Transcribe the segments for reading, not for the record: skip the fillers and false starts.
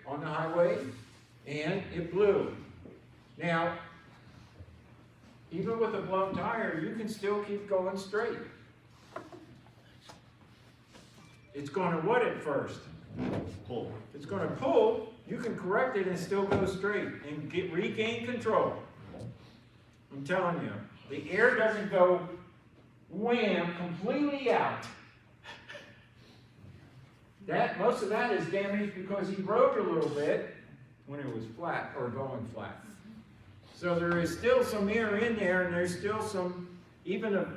on the highway, and it blew. Now, even with a blown tire, you can still keep going straight. It's going to what at first? Pull. It's going to pull. You can correct it and still go straight and regain control. I'm telling you, the air doesn't go wham completely out. Most of that is damaged because he rode a little bit when it was flat or going flat. So there is still some air in there, and there's still some, even a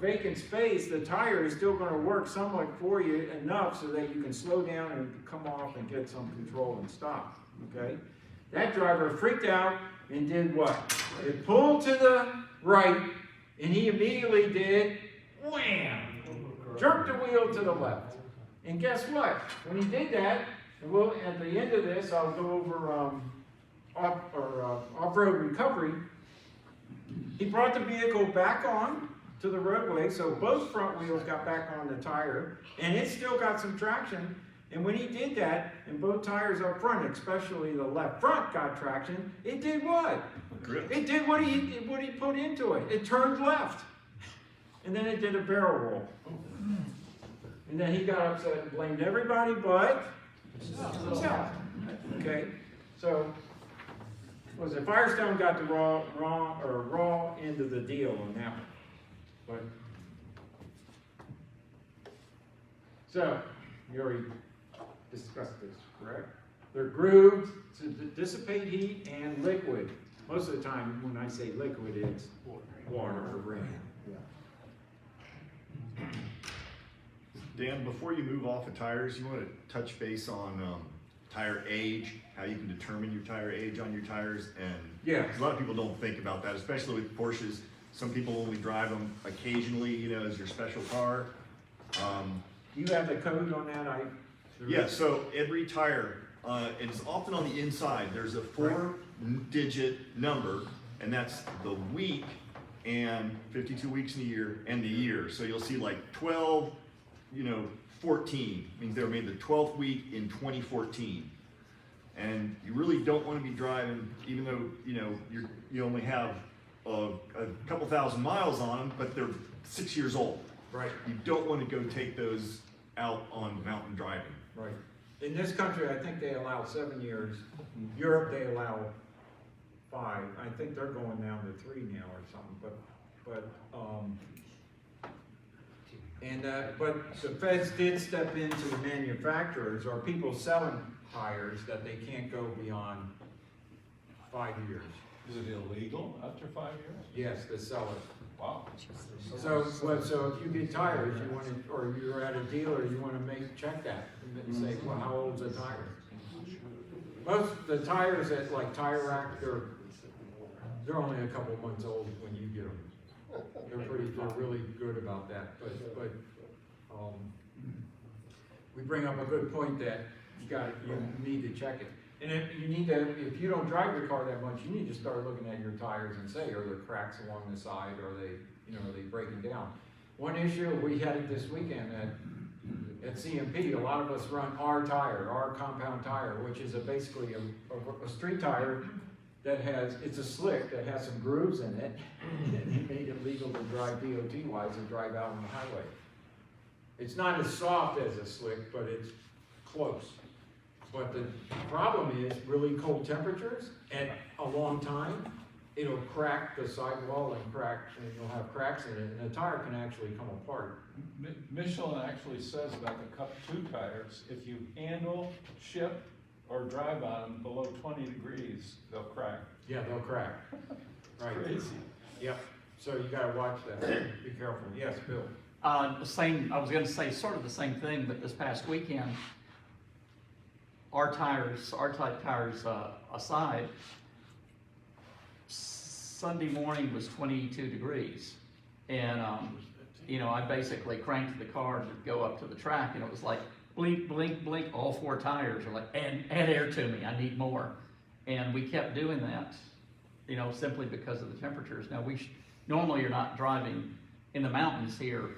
vacant space, the tire is still going to work somewhat for you enough so that you can slow down and come off and get some control and stop, okay? That driver freaked out and did what? It pulled to the right, and he immediately did wham! Jerked the wheel to the left. And guess what? When he did that, and at the end of this, I'll go over off-road recovery. He brought the vehicle back on to the roadway, so both front wheels got back on the tire, and it still got some traction. And when he did that, and both tires up front, especially the left front got traction, it did what? It did what he put into it. It turned left. And then it did a barrel roll. And then he got upset and blamed everybody but himself. Okay? So, was it Firestone got the raw end of the deal on that one. But, so, you already discussed this, correct? They're grooved to dissipate heat and liquid. Most of the time, when I say liquid, it's water or rain. Yeah. Dan, before you move off of tires, you want to touch base on tire age, how you can determine your tire age on your tires, and yeah, a lot of people don't think about that, especially with Porsches. Some people only drive them occasionally, you know, as your special car. You have the code on that? Yeah, so every tire, and it's often on the inside, there's a 4-digit number, and that's the week and 52 weeks in a year and the year. So you'll see like 12, 14 means they were made the 12th week in 2014. And you really don't want to be driving, even though, you only have a couple thousand miles on them, but they're 6 years old. Right. You don't want to go take those out on mountain driving. Right. In this country, I think they allow 7 years. In Europe, they allow 5. I think they're going down to 3 now or something. But the feds did step into the manufacturers or people selling tires that they can't go beyond 5 years. Is it illegal after 5 years? Yes, to sell it. Wow. So if you get tires, you want to, or you're at a dealer, you want to check that and say, well, how old's the tire? Most of the tires at like Tire Rack, they're only a couple months old when you get them. They're really good about that. But we bring up a good point that you need to check it. And if you don't drive your car that much, you need to start looking at your tires and say, are there cracks along the side? Are they breaking down? One issue, we had it this weekend at CMP, a lot of us run our compound tire, which is basically a street tire that it's a slick that has some grooves in it, and it made it legal to drive DOT-wise and drive out on the highway. It's not as soft as a slick, but it's close. But the problem is really cold temperatures at a long time, it'll crack the sidewall and you'll have cracks in it, and the tire can actually come apart. Michelin actually says that the Cup 2 tires, if you handle, ship, or drive on them below 20 degrees, they'll crack. Yeah, they'll crack. Right. Crazy. Yep. So you got to watch that. Be careful. Yes, Bill. I was going to say sort of the same thing, but this past weekend, our type tires aside, Sunday morning was 22 degrees. And, I basically cranked the car to go up to the track, and it was like, blink, blink, blink, all 4 tires are like, add air to me, I need more. And we kept doing that, simply because of the temperatures. Now, normally you're not driving in the mountains here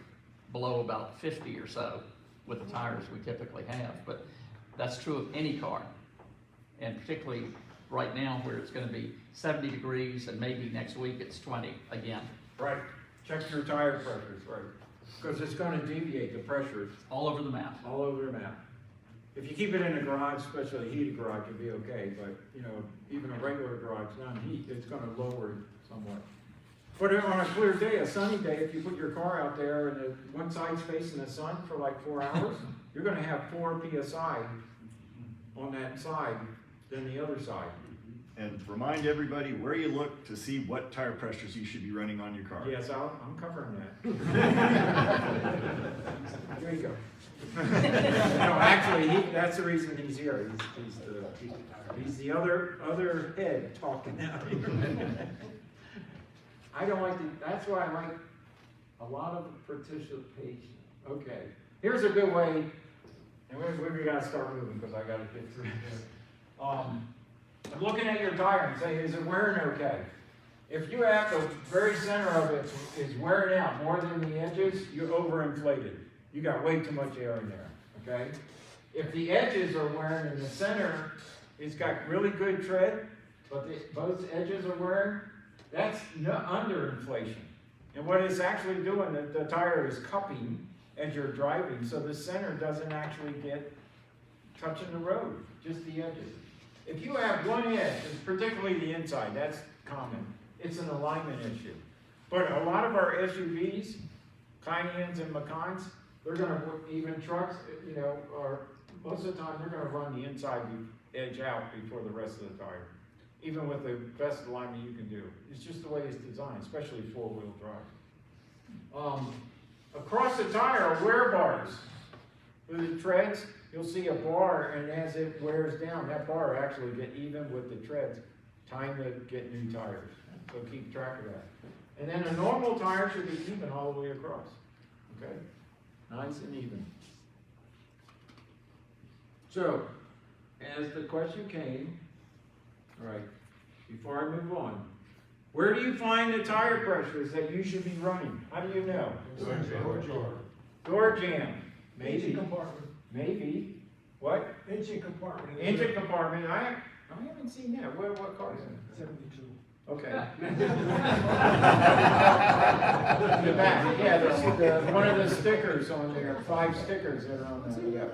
below about 50 or so with the tires we typically have, but that's true of any car. And particularly right now where it's gonna be 70 degrees and maybe next week it's 20 again, Right, check your tire pressures, right, because it's gonna deviate the pressure all over the map. all over the map. If you keep it in a garage, especially a heated garage, you'll be okay, but, you know, even a regular garage, non-heat, it's gonna lower it somewhat. But on a clear day, a sunny day, if you put your car out there and one side's facing the sun for like 4 hours, you're gonna have 4 PSI on that side than the other side. And remind everybody where you look to see what tire pressures you should be running on your car. Yes, I'm covering that. There you go. No, actually, that's the reason he's here. He's the other head talking now. I don't like to, that's why I like a lot of participation. Okay, here's a good way, and we gotta start moving because I gotta get through this. I'm looking at your tire and say, is it wearing okay? If you have the very center of it is wearing out more than the edges, you're overinflated. You got way too much air in there, okay? If the edges are wearing and the center, it's got really good tread, but both edges are wearing, that's underinflation. And what it's actually doing, the tire is cupping as you're driving, so the center doesn't actually get touching the road, just the edges. If you have one edge, particularly the inside, that's common. It's an alignment issue. But a lot of our SUVs, Cayennes and Macans, they're gonna, even trucks, you know, or most of the time, they're gonna run the inside edge out before the rest of the tire. Even with the best alignment you can do. It's just the way it's designed, especially four-wheel drive. Across the tire are wear bars. With the treads, you'll see a bar, and as it wears down, that bar actually get even with the treads. Time to get new tires. So keep track of that. And then a normal tire should be even all the way across. Okay? Nice and even. So, as the question came, all right, before I move on, where do you find the tire pressures that you should be running? How do you know? Door jam. Maybe. Engine compartment. Maybe. What? Engine compartment. Engine compartment. I haven't seen that. What car is it? 72. Okay. The back, yeah, one of the stickers on there, 5 stickers that are on there.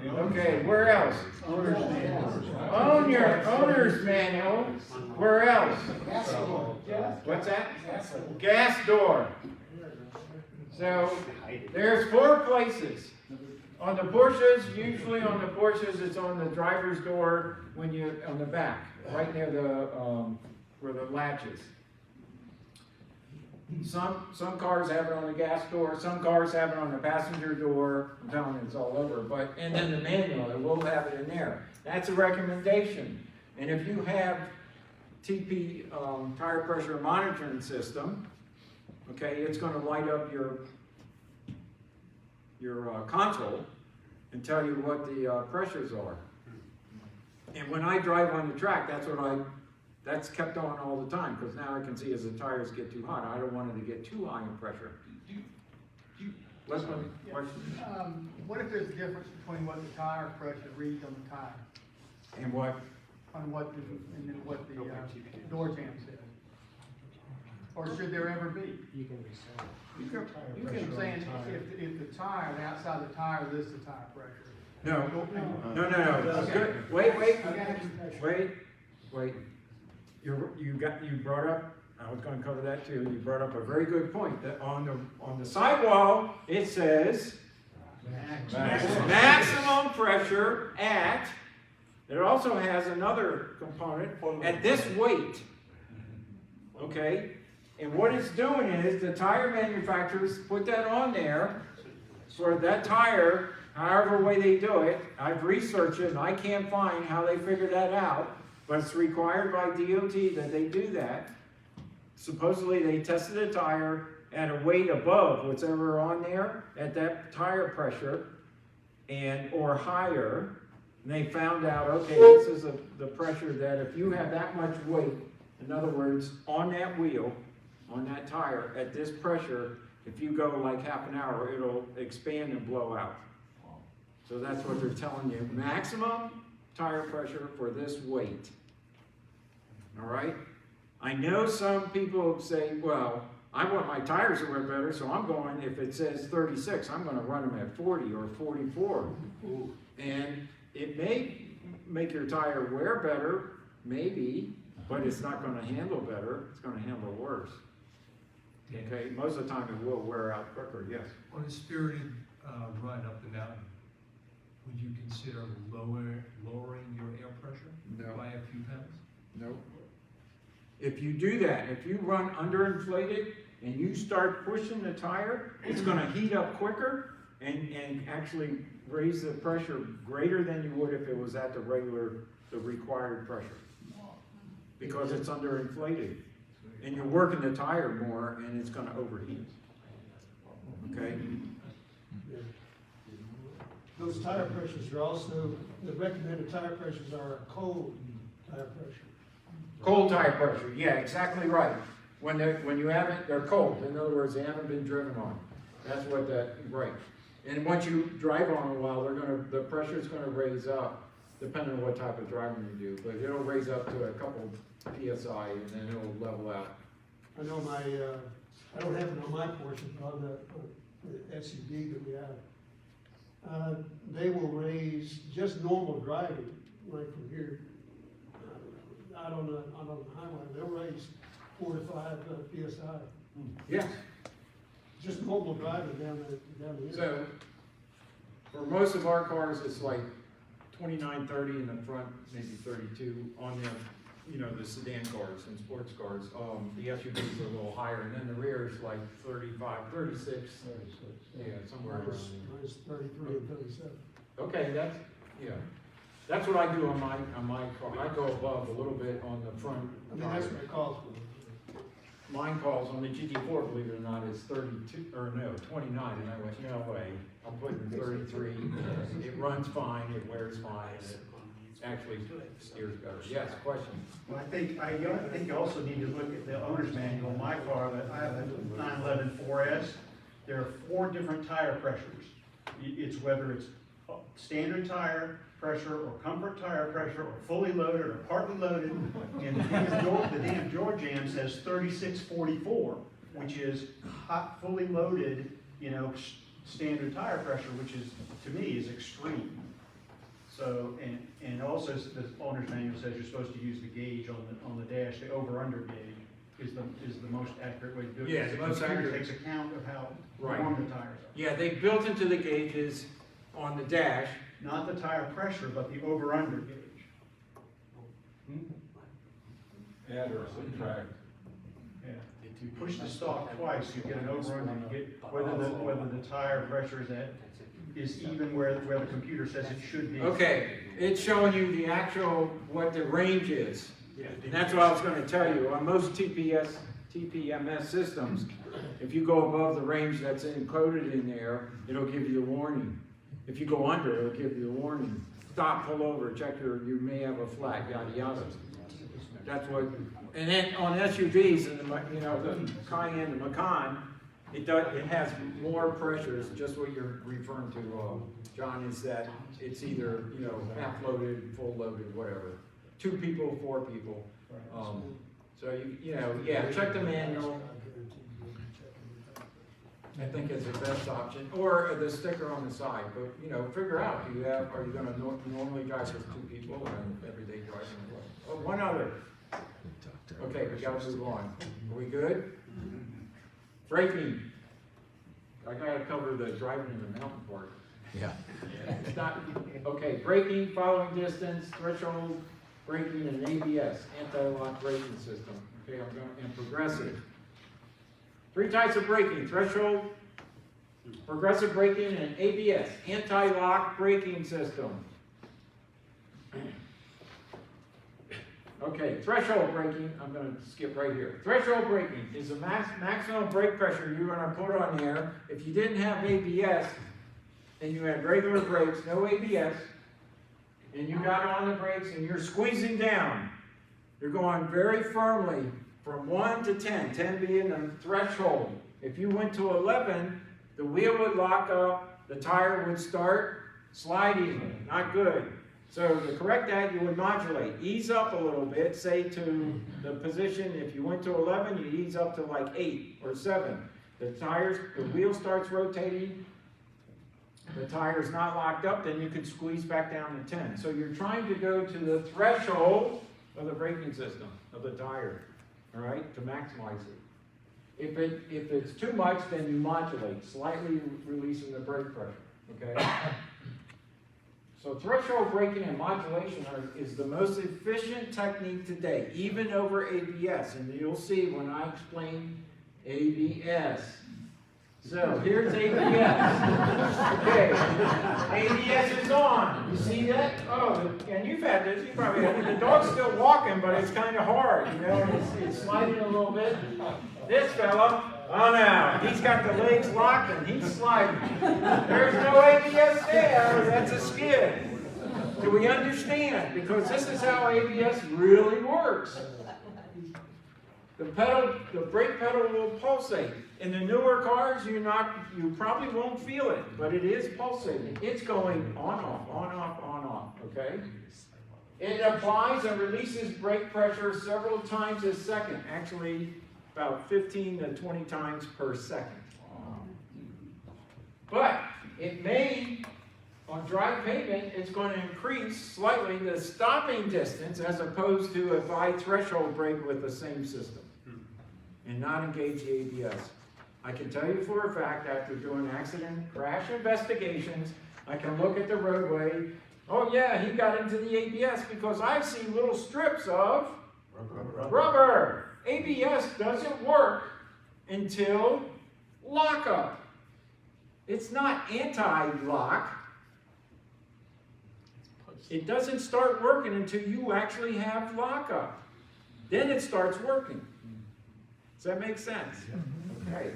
Yeah. Okay, where else? Owner's manual. Where else? What's that? Gas door. So there's 4 places. On the Porsches, usually on the Porsches, it's on the driver's door when you on the back, right near the where the latch is. Some cars have it on the gas door, some cars have it on the passenger door. I'm telling you, it's all over. But and then the manual, it will have it in there. That's a recommendation. And if you have TP tire pressure monitoring system, okay, it's going to light up your console and tell you what the pressures are. And when I drive on the track, that's kept on all the time, because now I can see as the tires get too hot, I don't want it to get too high in pressure. Last one, question. What if there's a difference between what the tire pressure reads on the tire And what? and what the door jam says? Or should there ever be? You can I'm saying if the tire, the outside of the tire lists the tire pressure. No. Good. Wait. You brought up, I was going to cover that too. You brought up a very good point that on the sidewall it says maximum pressure at. It also has another component at this weight. Okay, and what it's doing is the tire manufacturers put that on there for that tire. However way they do it, I've researched it and I can't find how they figured that out. But it's required by DOT that they do that. Supposedly they tested a tire at a weight above whatever on there at that tire pressure or higher. And they found out, okay, this is the pressure that if you have that much weight, in other words, on that wheel, on that tire, at this pressure, if you go like half an hour, it'll expand and blow out. So that's what they're telling you. Maximum tire pressure for this weight. All right? I know some people say, well, I want my tires to wear better, so I'm going, if it says 36, I'm gonna run them at 40 or 44. And it may make your tire wear better, maybe, but it's not gonna handle better, it's gonna handle worse. Okay, most of the time it will wear out quicker, yes. On a spirited run up and down, would you consider lowering your air pressure No. by a few pounds? No. If you do that, if you run underinflated and you start pushing the tire, it's gonna heat up quicker and actually raise the pressure greater than you would if it was at the required pressure. Because it's underinflated. And you're working the tire more and it's gonna overheat. Okay? Those tire pressures are also, the recommended tire pressures are a cold tire pressure. Cold tire pressure, yeah, exactly right. When you haven't, they're cold. In other words, they haven't been driven on. That's what right. And once you drive on a while, the pressure's gonna raise up, depending on what type of driving you do. But it'll raise up to a couple PSI and then it'll level out. I know I don't have it on my Porsche, but on the SUV that we have, they will raise just normal driving, like from here, out on the highway, they'll raise 4 to 5 PSI. Yes. Just normal driving down the hill. So, for most of our cars, it's like 29, 30 in the front, maybe 32 on the, the sedan cars and sports cars. The SUVs are a little higher, and then the rear is like 35, 36. Yeah, somewhere around there. Mine's 33 and 37. Okay, that's what I do on my car. I go above a little bit on the front. I mean, that's what it calls for. Mine calls on the GT4, believe it or not, is 32, or no, 29, and I went, no way, I'm putting 33. It runs fine, it wears fine, and it actually steers better. Yes, question? Well, I think you also need to look at the owner's manual. My car, that I have a 911 4S, there are 4 different tire pressures. It's whether it's standard tire pressure or comfort tire pressure or fully loaded or partly loaded. And the damn door jam says 3644, which is hot, fully loaded, standard tire pressure, which is, to me, is extreme. So, and also the owner's manual says you're supposed to use the gauge on the dash, the over-under gauge is the most accurate way to do it. Yeah, the most accurate. Takes account of how Right. warm the tires are. Yeah, they built into the gauges on the dash. Not the tire pressure, but the over-under gauge. Add or subtract. Yeah. If you push the stalk twice, you get an over-under, you get whether the tire pressure is even where the computer says it should be. Okay, it's showing you the actual, what the range is. And that's what I was gonna tell you. On most TPMS systems, if you go above the range that's encoded in there, it'll give you the warning. If you go under, it'll give you the warning. Stop, pull over, check you may have a flat, yada, yada. That's what, and then on SUVs, and the Cayenne, the Macan, it has more pressures, just what you're referring to, John, is that it's either, half loaded, full loaded, whatever. 2 people, 4 people. So check the manual. I think it's the best option, or the sticker on the side, but, figure out, are you gonna normally drive with 2 people and everyday driving? Oh, one other. Okay, we gotta move on. Are we good? Braking. I gotta cover the driving in the mountain part. Yeah. It's not, okay, braking, following distance, threshold, braking, and ABS, anti-lock braking system. Okay, and progressive. 3 types of braking: threshold, progressive braking, and ABS, anti-lock braking system. Okay, threshold braking, I'm gonna skip right here. Threshold braking is the maximum brake pressure you're gonna put on there. If you didn't have ABS, and you had regular brakes, no ABS, and you got on the brakes and you're squeezing down, you're going very firmly from 1 to 10, 10 being the threshold. If you went to 11, the wheel would lock up, the tire would start sliding, not good. So to correct that, you would modulate, ease up a little bit, say to the position, if you went to 11, you ease up to like 8 or 7. The wheel starts rotating, the tire's not locked up, then you can squeeze back down to 10. So you're trying to go to the threshold of the braking system, of the tire, all right, to maximize it. If it's too much, then you modulate, slightly releasing the brake pressure, okay? So threshold braking and modulation is the most efficient technique today, even over ABS. And you'll see when I explain ABS. So here's ABS. Okay, ABS is on. You see that? Oh, and you've had this. You probably had it. The dog's still walking, but it's kind of hard. You know, it's sliding a little bit. This fella, oh no, he's got the legs locked and he's sliding. There's no ABS there. That's a skid. Do we understand? Because this is how ABS really works. The brake pedal will pulsate. In the newer cars, you probably won't feel it, but it is pulsating. It's going on, off, on, off, on, off, okay? It applies and releases brake pressure several times a second, actually about 15 to 20 times per second. But it may, on dry pavement, it's going to increase slightly the stopping distance as opposed to if I threshold brake with the same system and not engage the ABS. I can tell you for a fact, after doing accident crash investigations, I can look at the roadway. Oh yeah, he got into the ABS because I've seen little strips of rubber. ABS doesn't work until lockup. It's not anti-lock. It doesn't start working until you actually have lockup. Then it starts working. Does that make sense? Okay.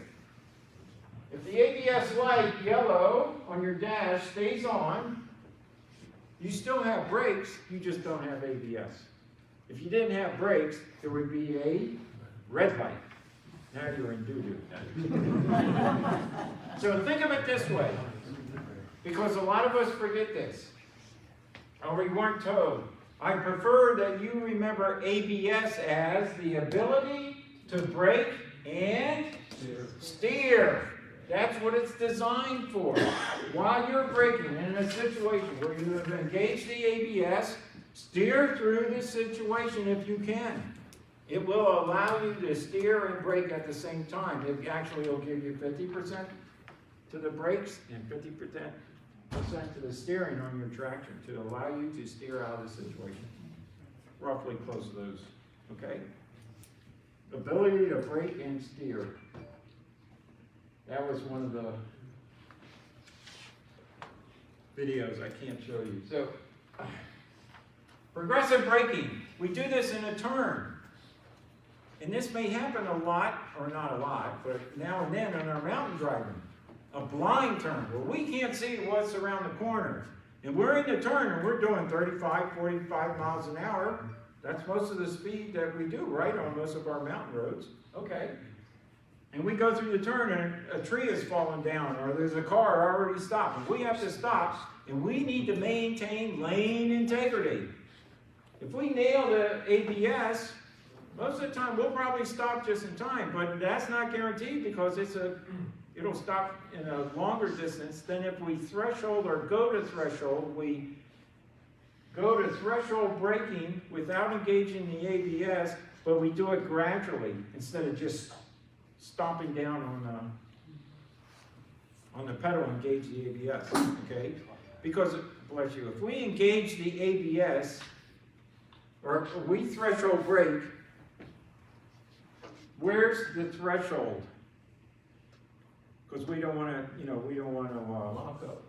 If the ABS light, yellow, on your dash stays on, you still have brakes, you just don't have ABS. If you didn't have brakes, there would be a red light. Now you're in doo-doo. So think of it this way, because a lot of us forget this. Or we weren't told. I prefer that you remember ABS as the ability to brake and steer. That's what it's designed for. While you're braking in a situation where you have engaged the ABS, steer through the situation if you can. It will allow you to steer and brake at the same time. It actually will give you 50% to the brakes and 50% to the steering on your traction to allow you to steer out of the situation. Roughly close to those, okay? Ability to brake and steer. That was one of the videos I can't show you. So, progressive braking. We do this in a turn. And this may happen a lot, or not a lot, but now and then in our mountain driving. A blind turn, where we can't see what's around the corner. And we're in the turn and we're doing 35, 45 miles an hour. That's most of the speed that we do, right, on most of our mountain roads. Okay. And we go through the turn and a tree has fallen down or there's a car already stopped. And we have to stop and we need to maintain lane integrity. If we nail the ABS, most of the time we'll probably stop just in time, but that's not guaranteed because it'll stop in a longer distance than if we threshold or go to threshold. We go to threshold braking without engaging the ABS, but we do it gradually instead of just stomping down on the pedal and engage the ABS, okay? Because, bless you, if we engage the ABS, or we threshold brake, where's the threshold? Because we don't want to, we don't want to lock up.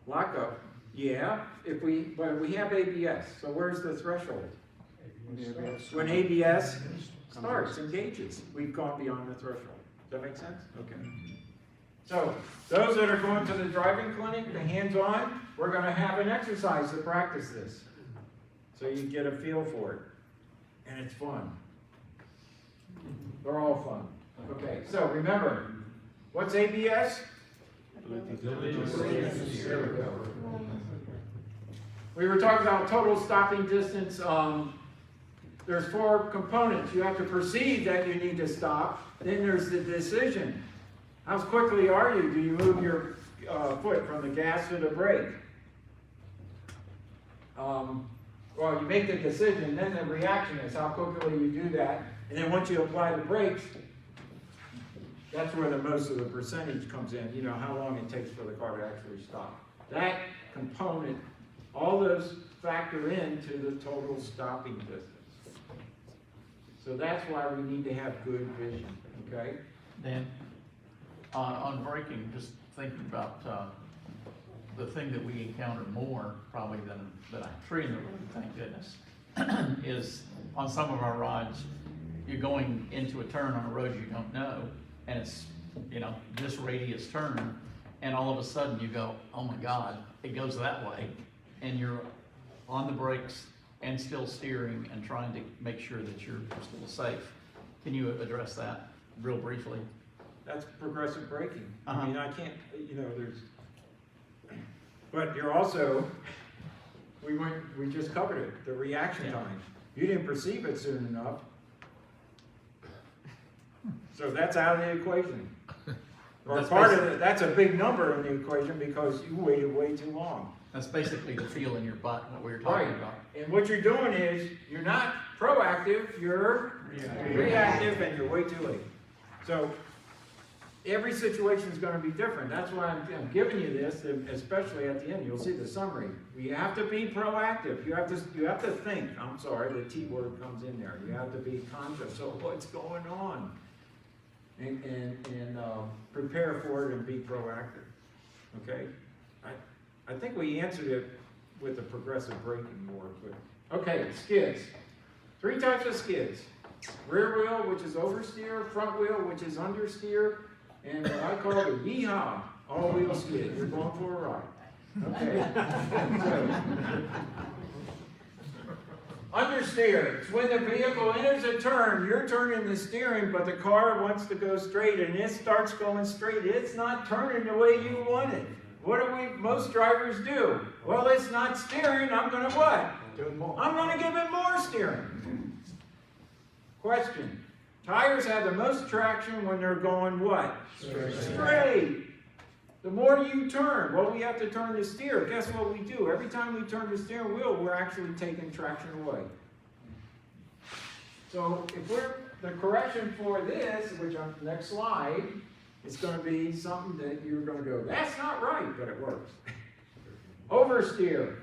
Lock up, yeah. But we have ABS. So where's the threshold? When ABS starts, engages, we've gone beyond the threshold. Does that make sense? Okay. So those that are going to the driving clinic, the hands-on, we're going to have an exercise to practice this, so you get a feel for it, and it's fun. They're all fun. Okay. So remember. What's ABS? we were talking about total stopping distance. There's 4 components. You have to perceive that you need to stop. Then there's the decision. How quickly are you? Do you move your foot from the gas to the brake? Well, you make the decision, then the reaction is how quickly you do that. And then once you apply the brakes, that's where the most of the percentage comes in, you know, how long it takes for the car to actually stop. That component, all those factor into the total stopping distance. So that's why we need to have good vision, okay? Dan, on braking, just thinking about the thing that we encounter more probably than a tree in the road, thank goodness, is on some of our rides, you're going into a turn on a road you don't know, and it's, you know, this radius turn, and all of a sudden you go, oh my God, it goes that way, and you're on the brakes and still steering and trying to make sure that you're still safe. Can you address that real briefly? That's progressive braking. Uh-huh. I mean, I can't, you know, but you're also, we just covered it, the reaction time. You didn't perceive it soon enough. So that's out of the equation. Or That's part of it, that's a big number in the equation because you waited way too long. That's basically the feel in your butt, what we were talking Right. about. And what you're doing is, you're not proactive, you're reactive, and you're way too late. So, every situation is going to be different. That's why I'm giving you this, especially at the end. You'll see the summary. You have to be proactive. You have to think. I'm sorry, the T word comes in there. You have to be conscious of what's going on, and prepare for it and be proactive. Okay. I think we answered it with the progressive braking more. But okay, skids. 3 types of skids: rear wheel, which is oversteer; front wheel, which is understeer. And what I call the yeehaw, all-wheel skid. You're going for a ride. Okay. Understeer. It's when the vehicle enters a turn, you're turning the steering, but the car wants to go straight, and it starts going straight. It's not turning the way you want it. What do most drivers do? Well, it's not steering. I'm going to what? I'm going to give it more steering. Question. Tires have the most traction when they're going what? Straight. The more you turn, well, we have to turn the steer. Guess what we do? Every time we turn the steering wheel, we're actually taking traction away. So if the correction for this, which on the next slide, it's going to be something that you're going to go, that's not right, but it works. Oversteer.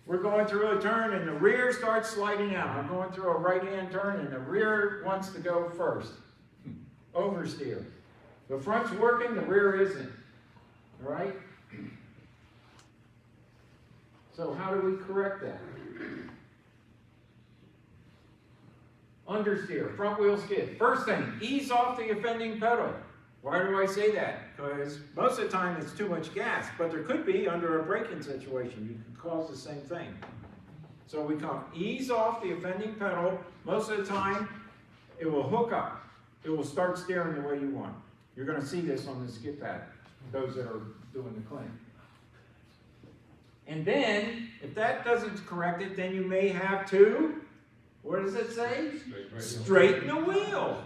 We're going through a turn and the rear starts sliding out. I'm going through a right-hand turn and the rear wants to go first. Oversteer. The front's working, the rear isn't. All right? So how do we correct that? Understeer, front wheel skid. First thing, ease off the offending pedal. Why do I say that? Because most of the time it's too much gas, but there could be under a braking situation. You can cause the same thing. So we come ease off the offending pedal. Most of the time it will hook up. It will start steering the way you want. You're going to see this on the skid pad, those that are doing the clinic. And then, if that doesn't correct it, then you may have to, what does it say? Straighten the wheel.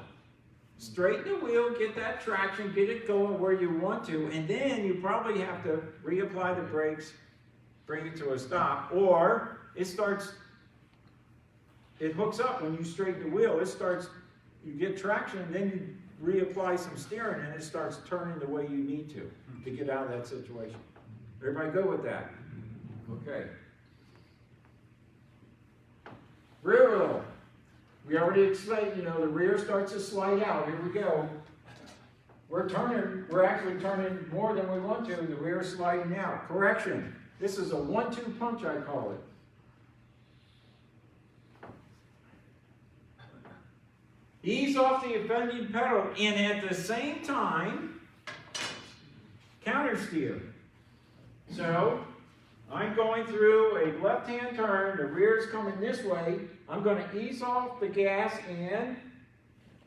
Straighten the wheel, get that traction, get it going where you want to, and then you probably have to reapply the brakes, bring it to a stop, or it hooks up when you straighten the wheel. You get traction, and then you reapply some steering, and it starts turning the way you need to get out of that situation. Everybody go with that? Okay. Rear wheel. We already explained, the rear starts to slide out. Here we go. We're actually turning more than we want to. The rear is sliding out. Correction. This is a 1-2 punch, I call it. Ease off the offending pedal, and at the same time, countersteer. So, I'm going through a left-hand turn, the rear is coming this way, I'm going to ease off the gas and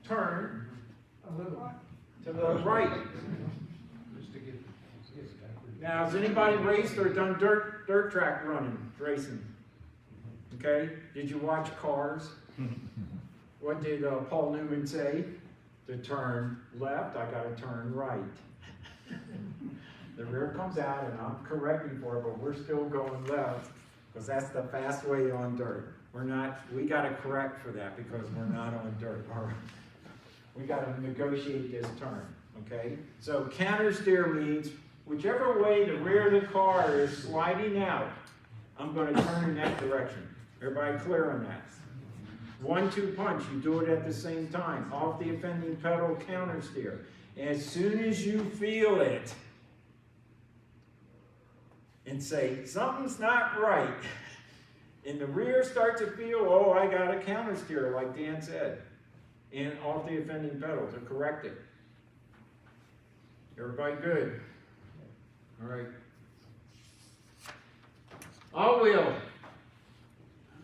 turn a little to the right. Now, has anybody raced or done dirt track racing? Okay, did you watch Cars? What did Paul Newman say? To turn left, I gotta turn right. The rear comes out, and I'm correcting for it, but we're still going left, because that's the fast way on dirt. We gotta correct for that, because we're not on dirt. All right. We gotta negotiate this turn, okay? So counter steer means whichever way the rear of the car is sliding out, I'm gonna turn in that direction. Everybody clear on that? 1-2 punch, you do it at the same time. Off the offending pedal, counter steer. As soon as you feel it, and say, something's not right, and the rear start to feel, oh, I got a counter steer, like Dan said, and off the offending pedal to correct it. Everybody good? All right. All wheel.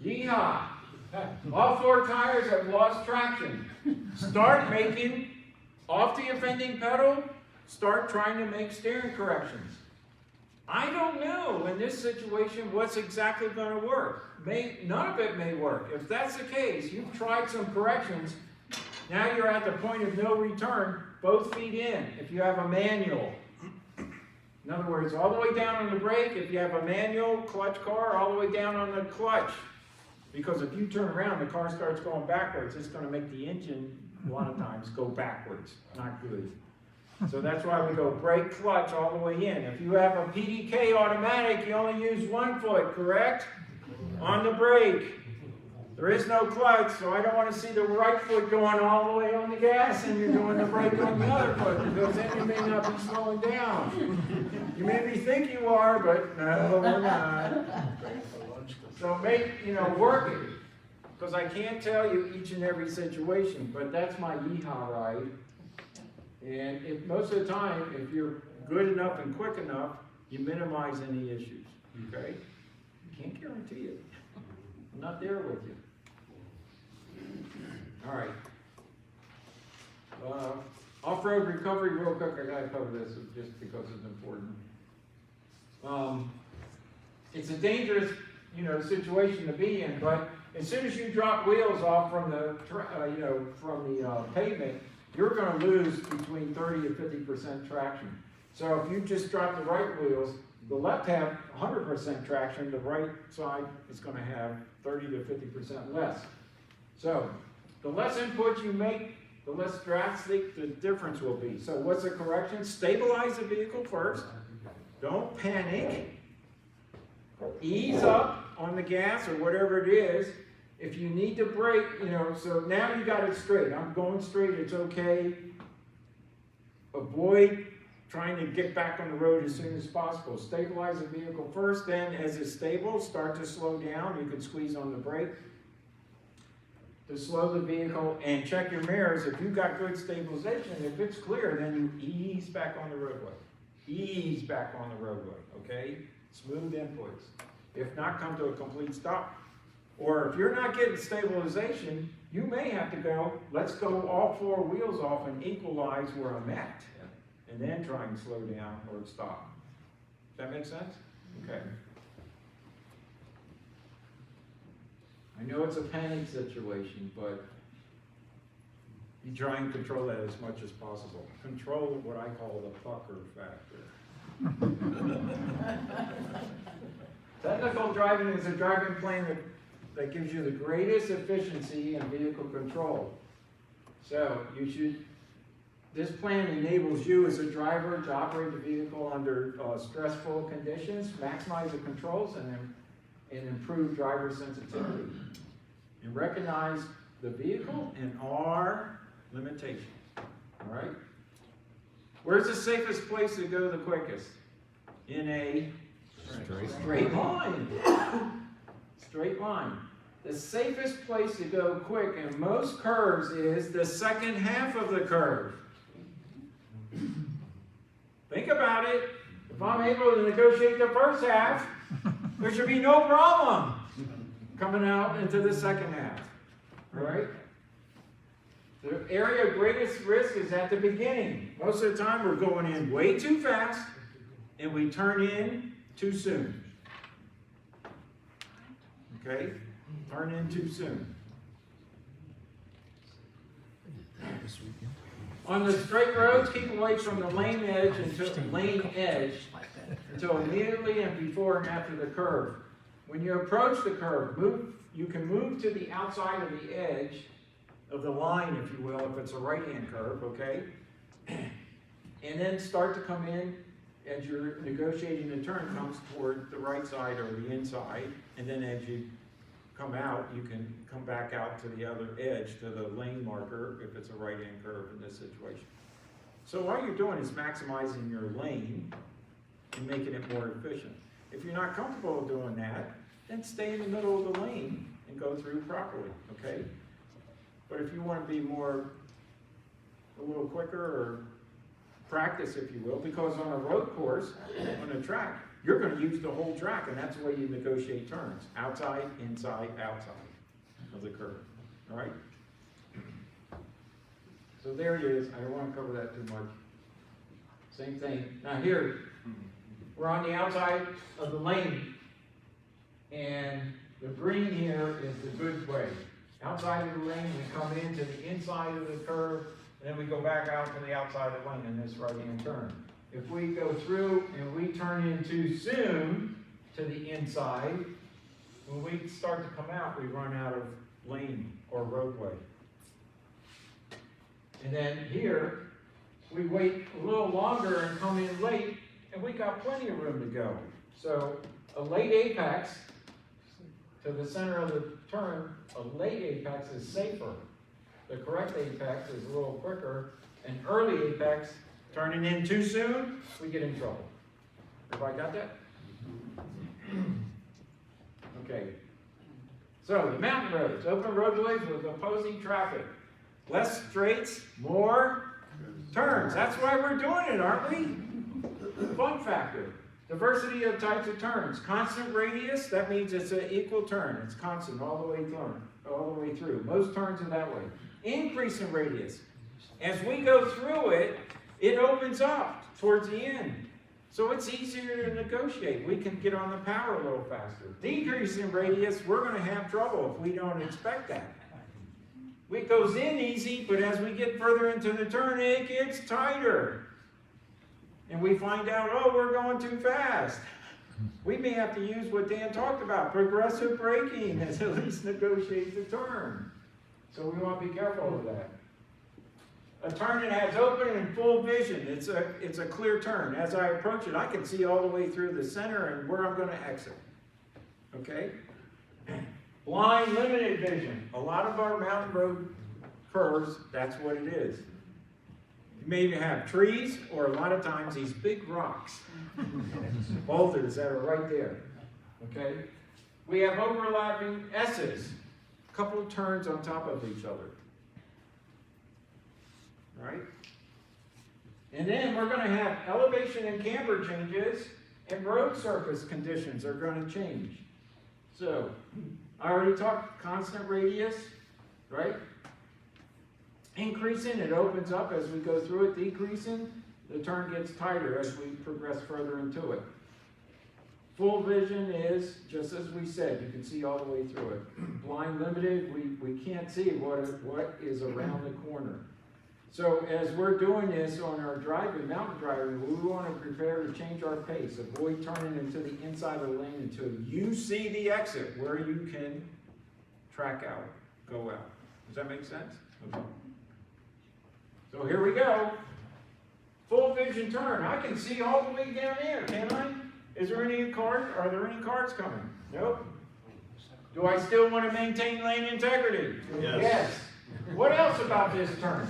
Yeehaw. All 4 tires have lost traction. Start making, off the offending pedal, start trying to make steering corrections. I don't know in this situation what's exactly going to work. None of it may work. If that's the case, you've tried some corrections, now you're at the point of no return, both feet in, if you have a manual. In other words, all the way down on the brake, if you have a manual clutch car, all the way down on the clutch. Because if you turn around, the car starts going backwards, it's going to make the engine, a lot of times, go backwards. Not good. So that's why we go brake, clutch, all the way in. If you have a PDK automatic, you only use 1 foot, correct? On the brake. There is no clutch, so I don't want to see the right foot going all the way on the gas and you're doing the brake on the other foot, because then you may not be slowing down. You maybe think you are, but no, we're not. So work it. Because I can't tell you each and every situation, but that's my yeehaw ride. And most of the time, if you're good enough and quick enough, you minimize any issues, okay? Can't guarantee it. I'm not there with you. All right. Off-road recovery, real quick, I gotta cover this just because it's important. It's a dangerous, situation to be in, but as soon as you drop wheels off from the, pavement, you're going to lose between 30 to 50% traction. So if you just drop the right wheels, the left have 100% traction, the right side is going to have 30 to 50% less. So the less input you make, the less drastic the difference will be. So what's the correction? Stabilize the vehicle first. Don't panic. Ease up on the gas or whatever it is. If you need to brake, so now you got it straight. I'm going straight, it's okay. Avoid trying to get back on the road as soon as possible. Stabilize the vehicle first, then as it's stable, start to slow down. You can squeeze on the brake to slow the vehicle, and check your mirrors. If you've got good stabilization, if it's clear, then you ease back on the roadway. Ease back on the roadway, okay? Smooth inputs. If not, come to a complete stop. Or if you're not getting stabilization, you may have to go, let's go all 4 wheels off and equalize where I'm at. And then try and slow down or stop. Does that make sense? Okay. I know it's a panic situation, but you try and control that as much as possible. Control what I call the pucker factor. Technical driving is a driving plan that gives you the greatest efficiency in vehicle control. So this plan enables you as a driver to operate the vehicle under stressful conditions, maximize the controls, and improve driver sensitivity. And recognize the vehicle and our limitations. All right? Where's the safest place to go the quickest? In a straight line. Straight line. The safest place to go quick in most curves is the second half of the curve. Think about it. If I'm able to negotiate the first half, there should be no problem coming out into the second half. All right? The area of greatest risk is at the beginning. Most of the time we're going in way too fast, and we turn in too soon. Okay? Turn in too soon. On the straight roads, keep away from the lane edge until immediately and before and after the curve. When you approach the curve, you can move to the outside of the edge of the line, if you will, if it's a right-hand curve, okay? And then start to come in as you're negotiating the turn, comes toward the right side or the inside, and then as you come out, you can come back out to the other edge, to the lane marker, if it's a right-hand curve in this situation. So all you're doing is maximizing your lane and making it more efficient. If you're not comfortable doing that, then stay in the middle of the lane and go through properly, okay? But if you want to be a little quicker, or practice, if you will, because on a road course, on a track, you're going to use the whole track, and that's the way you negotiate turns. Outside, inside, outside of the curve, all right? So there it is. I don't want to cover that too much. Same thing. Now here, we're on the outside of the lane, and the green here is the good way. Outside of the lane, we come into the inside of the curve, and then we go back out to the outside of the lane in this right-hand turn. If we go through and we turn in too soon to the inside, when we start to come out, we run out of lane or roadway. And then here, we wait a little longer and come in late, and we got plenty of room to go. So a late apex to the center of the turn, a late apex is safer. The correct apex is a little quicker. An early apex, turning in too soon, we get in trouble. Everybody got that? Okay. So the mountain roads, open roadways with opposing traffic. Less straights, more turns. That's why we're doing it, aren't we? Fun factor. Diversity of types of turns. Constant radius, that means it's an equal turn. It's constant all the way through. Most turns are that way. Increase in radius. As we go through it, it opens up towards the end. So it's easier to negotiate. We can get on the power a little faster. Decrease in radius, we're going to have trouble if we don't expect that. It goes in easy, but as we get further into the turn, it gets tighter. And we find out, oh, we're going too fast. We may have to use what Dan talked about, progressive braking, as at least negotiate the turn. So we want to be careful of that. A turn that has open and full vision. It's a clear turn. As I approach it, I can see all the way through the center and where I'm going to exit. Okay? Blind, limited vision. A lot of our mountain road curves, that's what it is. You may have trees, or a lot of times these big rocks, boulders that are right there. Okay? We have overlapping S's, a couple of turns on top of each other. Right? And then we're going to have elevation and camber changes, and road surface conditions are going to change. So, I already talked constant radius, right? Increasing, it opens up as we go through it. Decreasing, the turn gets tighter as we progress further into it. Full vision is, just as we said, you can see all the way through it. Blind, limited, we can't see what is around the corner. So as we're doing this on our driving, mountain driving, we want to prepare to change our pace. Avoid turning into the inside of the lane until you see the exit where you can track out, go out. Does that make sense? Okay. So here we go. Full vision turn. I can see all the way down there, can I? Is there any cars? Are there any cars coming? Nope. Do I still want to maintain lane integrity? Yes. What else about this turn?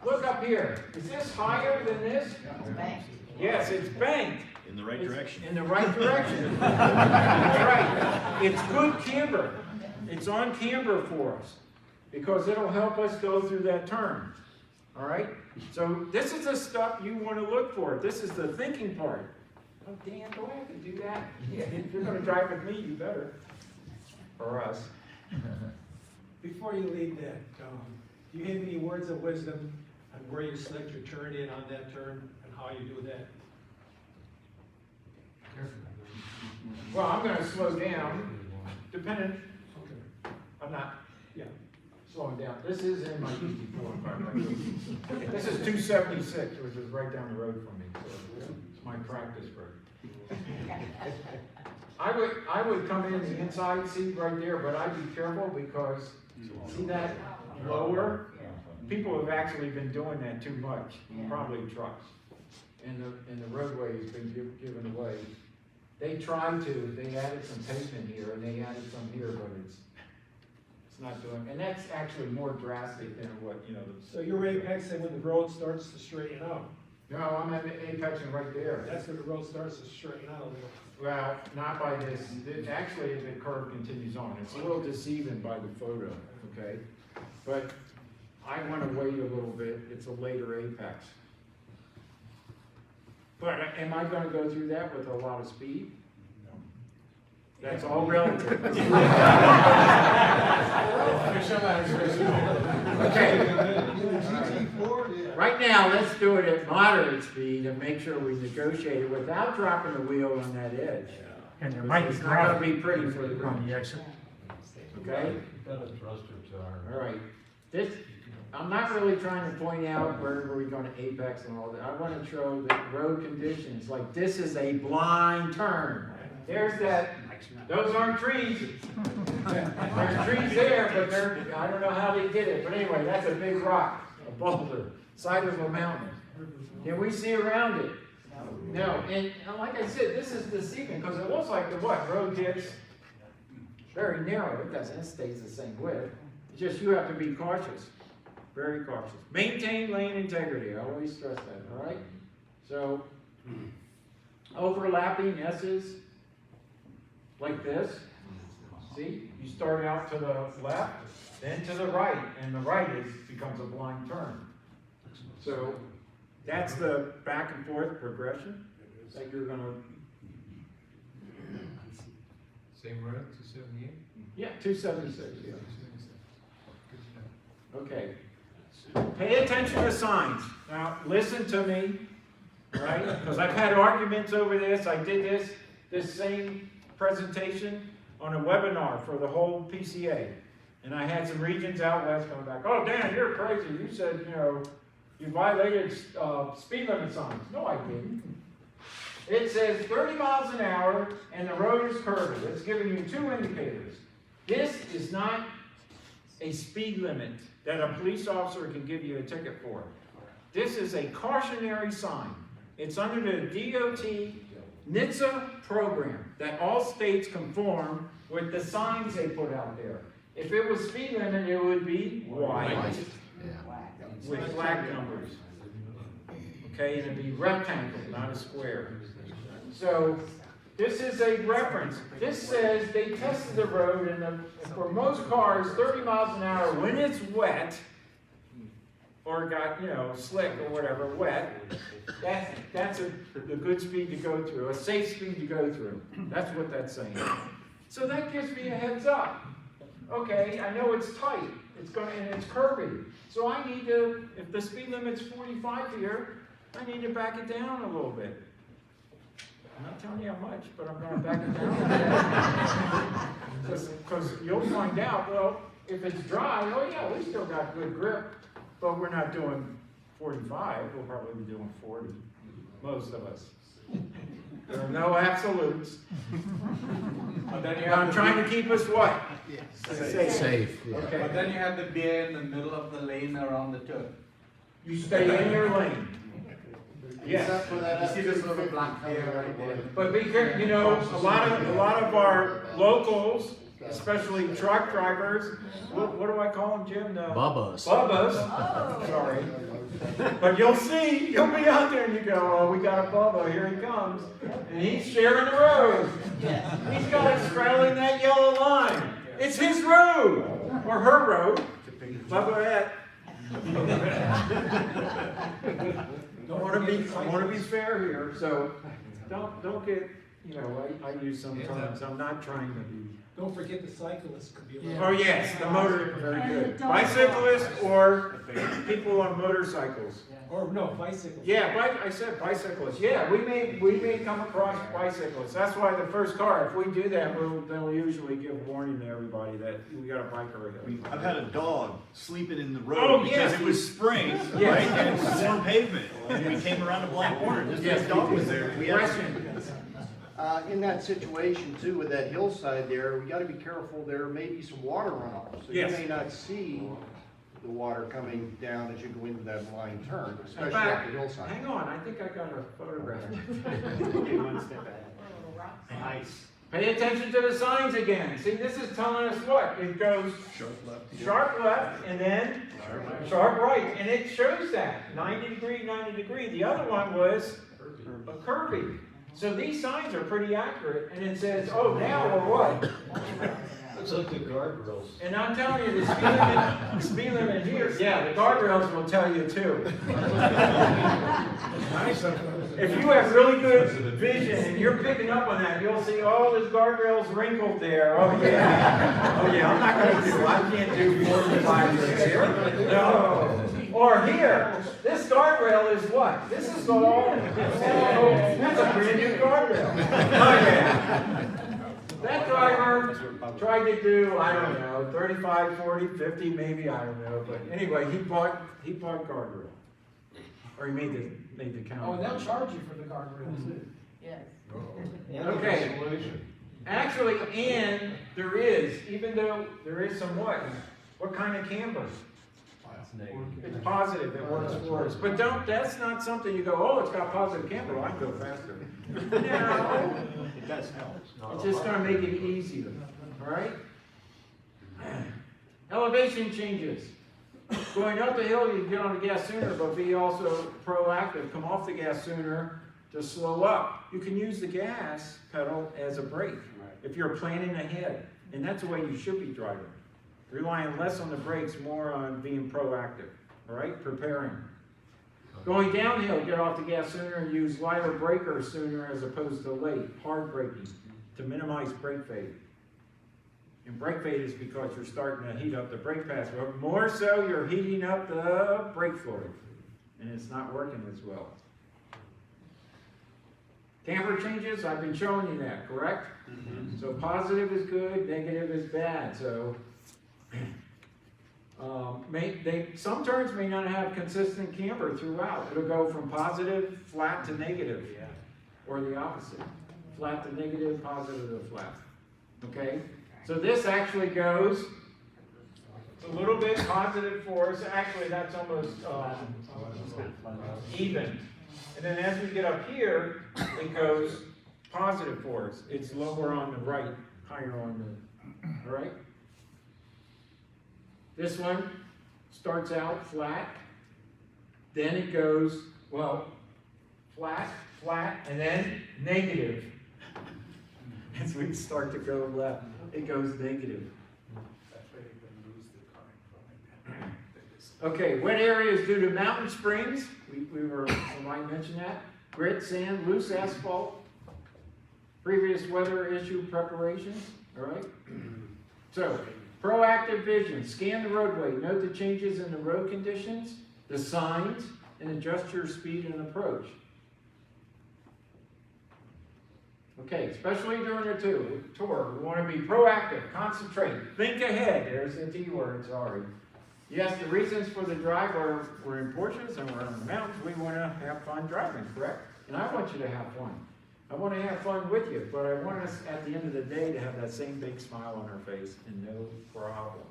Look up here. Is this higher than this? It's banked. Yes, it's banked. In the right direction. In the right direction. That's right. It's good camber. It's on camber for us because it'll help us go through that turn. All right? So this is the stuff you want to look for. This is the thinking part. Oh, Dan, do I have to do that? Yeah, if you're going to drive with me, you better. Or us. Before you leave that, do you have any words of wisdom on where you select your turn in on that turn and how you do that? Well, I'm gonna slow down, depending, I'm not, yeah, slowing down. This is in my DT4, by the way. This is 276, which is right down the road from me, so it's my practice road. I would come in the inside seat right there, but I'd be careful because, see that lower? People have actually been doing that too much, probably trucks. And the roadway has been given away. They tried to, they added some pavement here and they added some here, but it's not doing, and that's actually more drastic than what, you know. So you're apexing when the road starts to straighten out. No, I'm at apexing right there. That's when the road starts to straighten out a little. Well, not by this, actually the curve continues on. It's a little deceiving by the photo, okay? But I want to wait a little bit, it's a later apex. But am I going to go through that with a lot of speed? No. That's all relative. Okay. Right now, let's do it at moderate speed and make sure we negotiate it without dropping the wheel on that edge. And there might be It's not going to be pretty for the on ground. the exit. Okay? All right. This, I'm not really trying to point out where we're going to apex and all that. I want to show the road conditions. Like this is a blind turn. There's that. Those aren't trees. There's trees there, but they're, I don't know how they did it. But anyway, that's a big rock, a boulder, side of a mountain. Can we see around it? No. And like I said, this is deceiving because it looks like the what? Road gets very narrow. It doesn't. It stays the same width. It's just you have to be cautious. Very cautious. Maintain lane integrity. I always stress that, all right? So, overlapping S's like this. See? You start out to the left, then to the right, and the right becomes a blind turn. So, that's the back and forth progression that you're going to... Same road, 278? Yeah, 276, yeah. Okay. Pay attention to signs. Now, listen to me, right? Because I've had arguments over this. I did this same presentation on a webinar for the whole PCA. And I had some regions out west coming back, oh, Dan, you're crazy. You said, you know, you violated speed limit signs. No, I didn't. It says 30 miles an hour and the road is curved. It's giving you two indicators. This is not a speed limit that a police officer can give you a ticket for. This is a cautionary sign. It's under the DOT NHTSA program that all states conform with the signs they put out there. If it was speed limit, it would be white with flag numbers. Okay, and it'd be rectangle, not a square. So this is a reference. This says they tested the road, and for most cars, 30 miles an hour when it's wet, or got, you know, slick or whatever, wet, that's a good speed to go through, a safe speed to go through. That's what that's saying. So that gives me a heads up. Okay, I know it's tight, and it's curvy. So I need to, if the speed limit's 45 here, I need to back it down a little bit. I'm not telling you how much, but I'm going to back it down. Because you'll find out, well, if it's dry, oh yeah, we still got good grip, but we're not doing 45, we'll probably be doing 40, most of us. There are no absolutes. But then you I'm trying to keep us what? Safe. Okay. But then you have the beer in the middle of the lane around the turn. You stay in your lane. Yes. You see this little black beer right there. But be careful, you know, a lot of our locals, especially truck drivers, what do I call them, Jim? Bubbas. Bubbas. Oh. Sorry. But you'll be out there and you go, oh, we got a Bubba, here he comes. And he's sharing the road. He's got it straddling that yellow line. It's his road, or her road. Bubba. I want to be fair here, so don't get you know, I use some terms, I'm not trying to be. Don't forget the cyclists could be a Oh, little. yes, the motor, very good. Bicyclists or people on motorcycles. Or no, bicycles. Yeah, I said bicyclists, yeah, we may come across bicyclists, that's why the first car, if we do that, they'll usually give warning to everybody that we got a biker ahead. I've had a dog sleeping in the Oh, road because yes. it was spring, Yes. right? And it was warm pavement. And we came around a blank corner, just Yes, this dog we was did. there. We had Question. In that situation too, with that hillside there, we gotta be careful, there may be some water runoff. So you Yes. may not see the water coming down as you go into that line turn, In especially up fact, the hillside. hang on, I think I got a photograph. Okay, one step ahead. Nice. Pay attention to the signs again. See, this is telling us what? It goes sharp left and then sharp right. And it shows that 90 degree, 90 degree. The other one was a curvy. So these signs are pretty accurate. And it says, oh, now or what? Looks like the guardrails. And I'm telling you, the speed limit here, yeah, the guardrails will tell you too. If you have really good vision and you're picking up on that, you'll see all those guardrails wrinkled there. Oh yeah. Oh yeah, I'm not I can't do 45 minutes here. No. Or here, this guardrail is what? This is all, that's a brand new guardrail. Oh yeah. That driver tried to do, I don't know, 35, 40, 50, maybe, I don't know. But anyway, he bought guardrail. Or he made the count. Oh, and they'll charge you for the guardrails too. Yes. Okay. Actually, and there is, even though there is some what kind of camber? It's positive, it works for us. But that's not something you go, oh, it's got positive camber, well, I can go faster. No. It does help. It's just gonna make it easier, all right? Elevation changes. Going up the hill, you get on the gas sooner, but be also proactive. Come off the gas sooner to slow up. You can use the gas pedal as a brake if you're planning ahead. And that's the way you should be driving. Relying less on the brakes, more on being proactive, all right? Preparing. Going downhill, get off the gas sooner and use lighter breakers sooner as opposed to late. Hard braking to minimize brake fade. And brake fade is because you're starting to heat up the brake pads, but more so you're heating up the brake fluid, and it's not working as well. Tamper changes, I've been showing you that, correct? Mm-hmm. So positive is good, negative is bad. So some turns may not have consistent camber throughout. It'll go from positive, flat to negative, or the opposite. Flat to negative, positive to flat. Okay? So this actually goes, it's a little bit positive for us. Actually, that's almost even. And then as we get up here, it goes positive for us. It's lower on the right, higher on the, all right? This one starts out flat, then it goes, well, flat, flat, and then negative. As we start to go left, it goes negative. Okay, wet areas due to mountain springs. Somebody mentioned that. Grit, sand, loose asphalt. Previous weather issue preparations, all right? So, proactive vision. Scan the roadway. Note the changes in the road conditions, the signs, and adjust your speed and approach. Okay, especially during the tour, we want to be proactive, concentrate, think ahead. There's the T word, sorry. Yes, the reasons for the drive we're in Porsches and we're on the mountains. We want to have fun driving, correct? And I want you to have fun. I want to have fun with you, but I want us at the end of the day to have that same big smile on our face and no problems.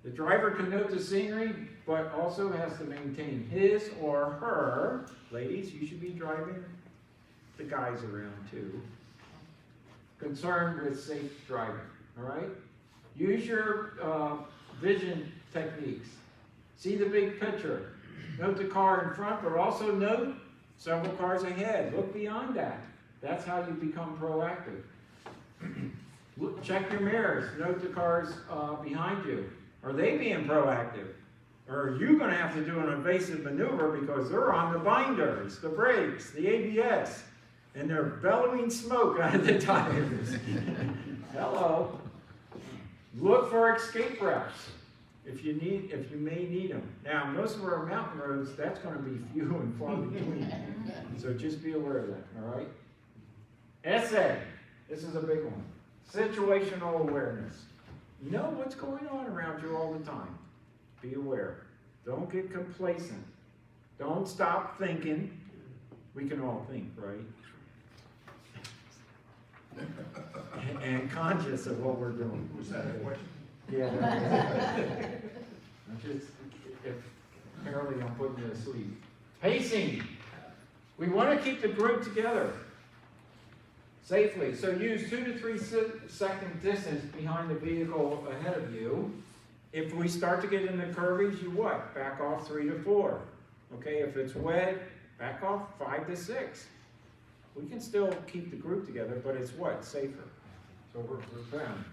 The driver can note the scenery, but also has to maintain his or her, ladies, you should be driving the guys around too, concerned with safe driving, all right? Use your vision techniques. See the big picture. Note the car in front, but also note several cars ahead. Look beyond that. That's how you become proactive. Check your mirrors. Note the cars behind you. Are they being proactive? Or are you going to have to do an evasive maneuver because they're on the binders, the brakes, the ABS? and they're bellowing smoke out of the tires. Hello. Look for escape routes if you may need them. Now, most of our mountain roads, that's going to be few and far between. So just be aware of that, all right? Essay. This is a big one. Situational awareness. Know what's going on around you all the time. Be aware. Don't get complacent. Don't stop thinking. We can all think, right? And conscious of what we're doing. Was that a question? Yeah. I'm just, apparently I'm putting you to sleep. Pacing. We want to keep the group together safely. So use 2 to 3 second distance behind the vehicle ahead of you. If we start to get in the curvies, you what? Back off 3 to 4. Okay, if it's wet, back off 5 to 6. We can still keep the group together, but it's what? Safer. So we're found.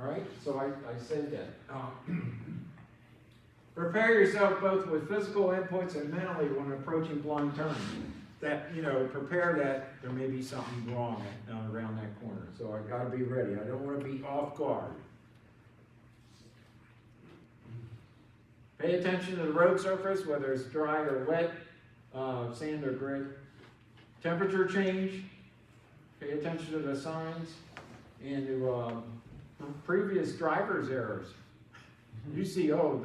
All right, so I said that. Prepare yourself both with physical inputs and mentally when approaching blind turns. That, prepare that there may be something wrong around that corner. So I got to be ready. I don't want to be off guard. Pay attention to the road surface, whether it's dry or wet, sand or grit. Temperature change. Pay attention to the signs and to previous driver's errors. You see, I'm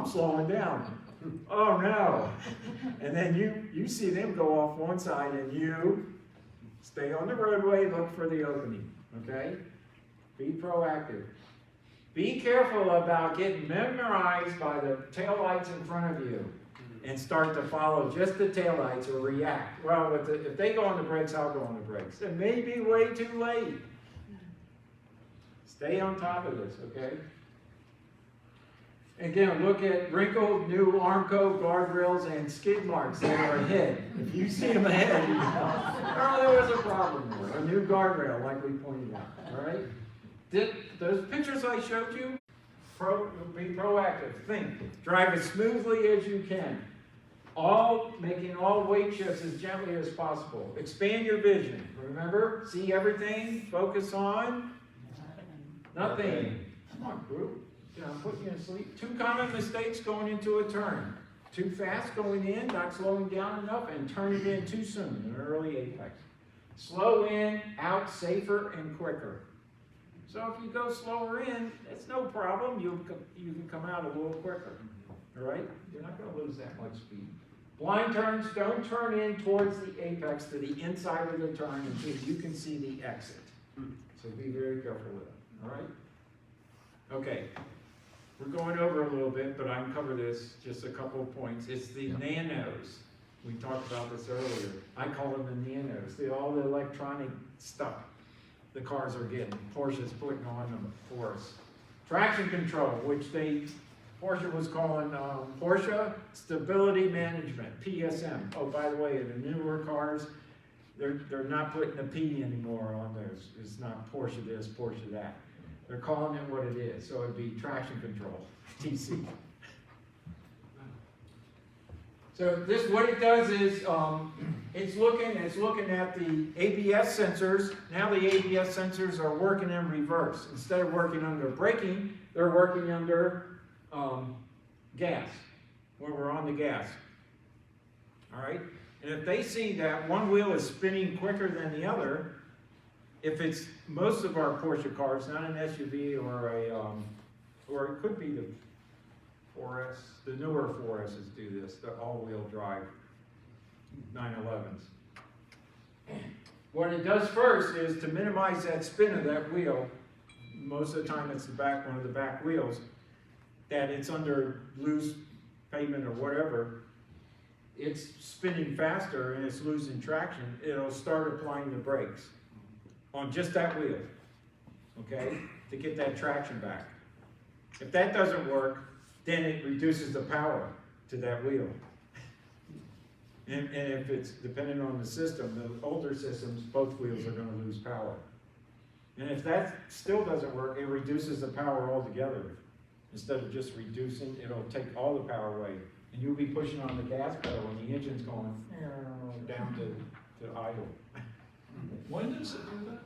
slowing down. Oh no. And then you see them go off one side and you stay on the roadway, look for the opening, okay? Be proactive. Be careful about getting memorized by the taillights in front of you and start to follow just the taillights or react. Well, if they go on the brakes, I'll go on the brakes. It may be way too late. Stay on top of this, okay? Again, look at wrinkled new Armco guardrails and skid marks that are ahead. If you see them ahead, there was a problem there. A new guardrail, like we pointed out, all right? Those pictures I showed you, be proactive, think, drive as smoothly as you can. Making all weight shifts as gently as possible. Expand your vision. Remember, see everything, focus on nothing. Come on, group. I'm putting you to sleep. 2 common mistakes going into a turn. Too fast going in, not slowing down enough, and turning in too soon, an early apex. Slow in, out safer and quicker. So if you go slower in, it's no problem. You can come out a little quicker. All right? You're not going to lose that much speed. Blind turns, don't turn in towards the apex to the inside of the turn until you can see the exit. So be very careful with it. All right? Okay. We're going over a little bit, but I can cover this, just a couple of points. It's the nanos. We talked about this earlier. I call them the nanos. All the electronic stuff the cars are getting. Porsche's putting on them for us. Traction control, which Porsche was calling Porsche Stability Management, PSM. Oh, by the way, in the newer cars, they're not putting the P anymore on theirs. It's not Porsche this, Porsche that. They're calling it what it is, so it'd be traction control, TC. So what it does is, it's looking at the ABS sensors. Now the ABS sensors are working in reverse. Instead of working under braking, they're working under gas, when we're on the gas. All right? And if they see that one wheel is spinning quicker than the other, if it's most of our Porsche cars, not an SUV or or it could be the 4S, the newer 4Ss do this, the all-wheel drive 911s. What it does first is to minimize that spin of that wheel. Most of the time it's one of the back wheels, that it's under loose pavement or whatever. It's spinning faster and it's losing traction. It'll start applying the brakes on just that wheel, okay, to get that traction back. If that doesn't work, then it reduces the power to that wheel. And if it's dependent on the system, the older systems, both wheels are going to lose power. And if that still doesn't work, it reduces the power altogether. Instead of just reducing, it'll take all the power away. And you'll be pushing on the gas pedal and the engine's going down to to idle. When does it do that?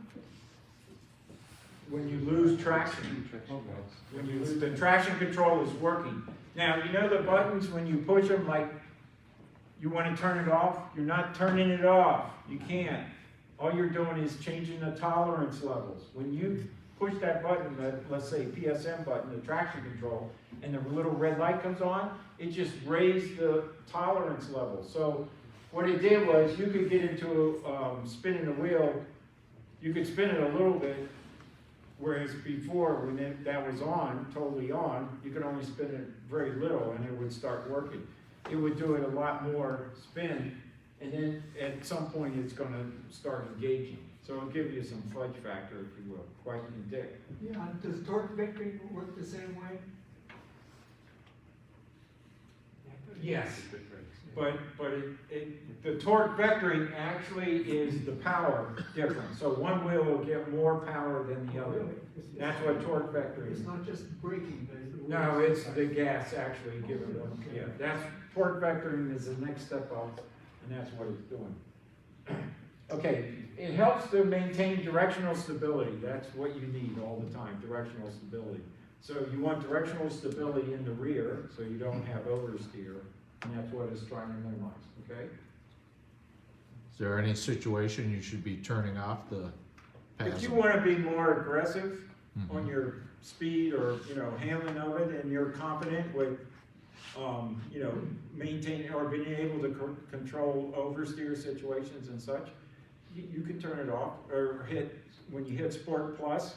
When you lose traction. When you lose, the traction control is working. Now, you know the buttons, when you push them, like, you want to turn it off? You're not turning it off. You can't. All you're doing is changing the tolerance levels. When you push that button, let's say PSM button, the traction control, and the little red light comes on, it just raised the tolerance level. So what it did was you could get into spinning the wheel, you could spin it a little bit, whereas before when that was on, totally on, you could only spin it very little and it would start working. It would do it a lot more spin, and then at some point it's going to start engaging. So it'll give you some fudge factor, if you will, quite a bit. Yeah, does torque vectoring work the same way? Yes, but the torque vectoring actually is the power difference. So one wheel will get more power than the other. That's what torque vectoring is. It's not just braking, but No, it's the gas actually giving one. Yeah, that's torque vectoring is the next step up, and that's what it's doing. Okay, it helps to maintain directional stability. That's what you need all the time, directional stability. So you want directional stability in the rear, so you don't have oversteer, and that's what it's trying to minimize, okay? Is there any situation you should be turning off the If you passive? want to be more aggressive on your speed or, handling of it, and you're confident with, maintaining or being able to control oversteer situations and such, you can turn it off or when you hit Sport Plus,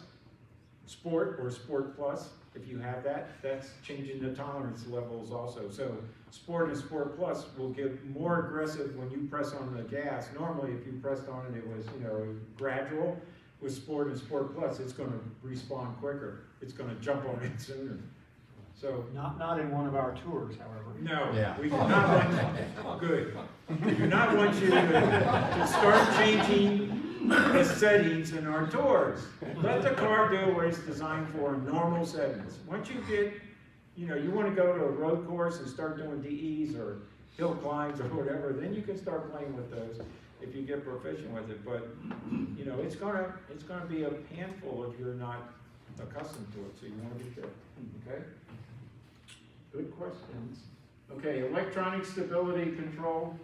Sport or Sport Plus, if you have that, that's changing the tolerance levels also. So Sport and Sport Plus will get more aggressive when you press on the gas. Normally, if you pressed on it, it was, gradual. With Sport and Sport Plus, it's going to respond quicker. It's going to jump on it sooner. So Not in one of our tours, however. no, Yeah. we do not want, good. We do not want you to start changing the settings in our tours. Let the car do what it's designed for in normal settings. Once you get, you want to go to a road course and start doing DEs or hill climbs or whatever, then you can start playing with those if you get proficient with it. But, it's gonna be a handful if you're not accustomed to it, so you want to be careful, okay? Good questions. Okay, electronic stability control.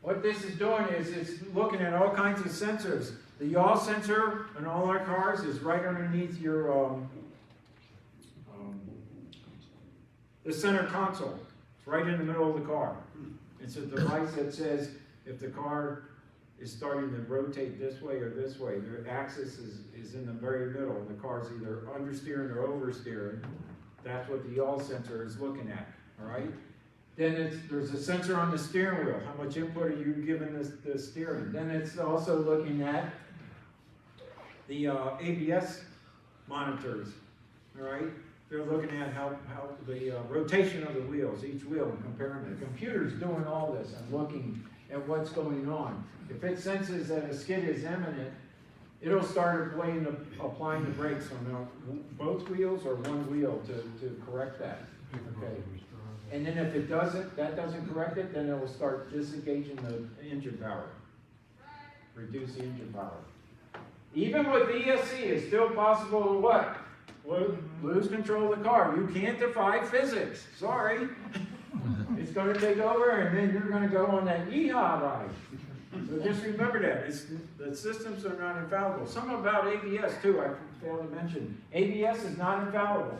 What this is doing is it's looking at all kinds of sensors. The yaw sensor in all our cars is right underneath your the center console. It's right in the middle of the car. It's a device that says if the car is starting to rotate this way or this way, the axis is in the very middle, and the car's either understeering or oversteering. That's what the yaw sensor is looking at, all right? Then there's a sensor on the steering wheel. How much input are you giving the steering? Then it's also looking at the ABS monitors, all right? They're looking at how the rotation of the wheels, each wheel, and comparing it. The computer's doing all this and looking at what's going on. If it senses that a skid is imminent, it'll start applying the brakes on both wheels or one wheel to correct that. Okay. And then if that doesn't correct it, then it will start disengaging the engine power. Reduce the engine power. Even with ESC, it's still possible to what? Lose control of the car. You can't defy physics. Sorry. It's going to take over, and then you're going to go on that yeehaw ride. So just remember that. The systems are not infallible. Something about ABS, too, I failed to mention. ABS is not infallible.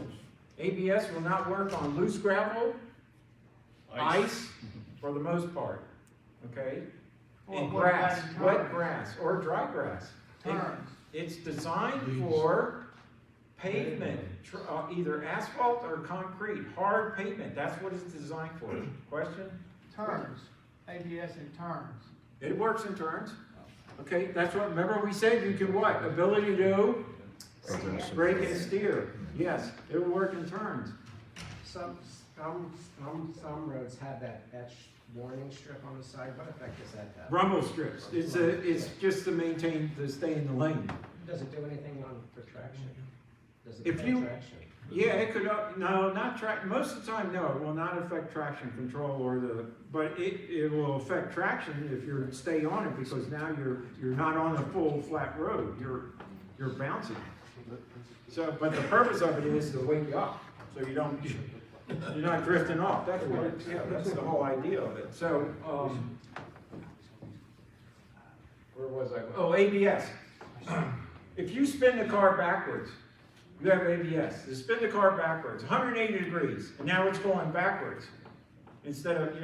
ABS will not work on loose gravel, ice for the most part, okay? And grass, wet grass, or dry grass. It's designed for pavement, either asphalt or concrete, hard pavement. That's what it's designed for. Question? Turns, ABS in turns. It works in turns. Okay, that's what, remember we said you can what? Ability to brake and steer. Yes, it will work in turns. Some roads have that warning strip on the side. What effect does that have? Rumble strips. It's just to stay in the lane. Does it do anything on for traction? Does it If affect you- traction? Yeah, it could, no, not track, most of the time, no, it will not affect traction control but it will affect traction if you stay on it, because now you're not on a full flat road, you're bouncing. So, but the purpose of it is to wake you up, so you're not drifting off, that's what, that's the whole idea of it, so, where was I? Oh, ABS. If you spin the car backwards, you have ABS. You spin the car backwards, 180 degrees, and now it's going backwards. Instead of,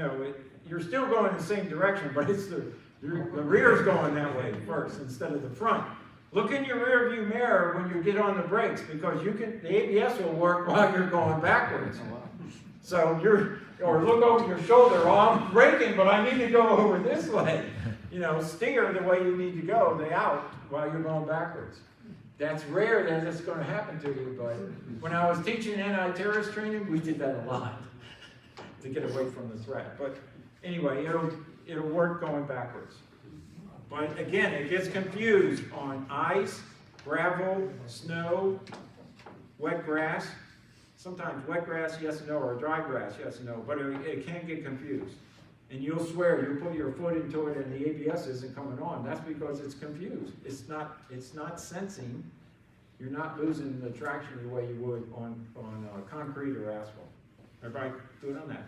you're still going in the same direction, but it's the rear's going that way first instead of the front. Look in your rear view mirror when you get on the brakes, because the ABS will work while you're going backwards. So or look over your shoulder, oh, I'm braking, but I need to go over this way. Steer the way you need to go, the out, while you're going backwards. That's rare that it's going to happen to you, but when I was teaching anti-terrorist training, we did that a lot to get away from the threat. But anyway, it'll work going backwards. But again, it gets confused on ice, gravel, snow, wet grass. Sometimes wet grass, yes and no, or dry grass, yes and no, but it can get confused. And you'll swear, you put your foot into it and the ABS isn't coming on. That's because it's confused. It's not sensing. You're not losing the traction the way you would on concrete or asphalt. Everybody good on that?